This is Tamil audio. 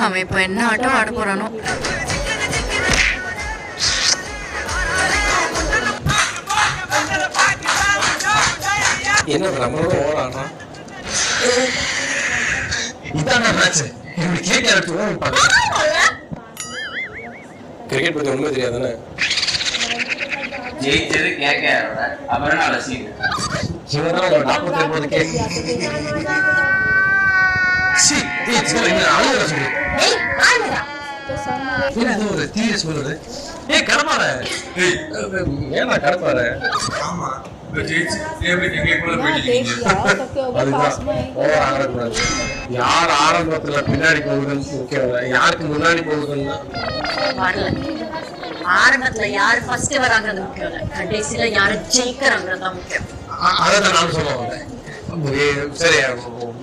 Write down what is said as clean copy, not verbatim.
அவன் இப்ப என்ன ஆட்டம் ஆட போறானோ. என்ன நம்மளோட ஓவர் ஆடுறான். இதான் மேட்ச். கிரிக்கெட் பத்தி ஒண்ணுமே தெரியாதானே. ஜெயிச்சது கேட்க அப்புறம் நான் ரசிக்கிறேன். இவன் 49 கே. சி கடப்பார ஏன்னா கடப்பார ஆமா யார் ஆரம்பத்துல பின்னாடி போகுதுன்னு முக்கியம் இல்லை, யாருக்கு முன்னாடி போகுதுன்னு ஆரம்பத்துல யாரு ஃபர்ஸ்ட் வராங்கிறது முக்கியம் இல்லை, கடைசியில யாரு ஜெயிக்கிறாங்கிறது தான் முக்கியம். அதான் நான் சொல்லுவாங்க. சரி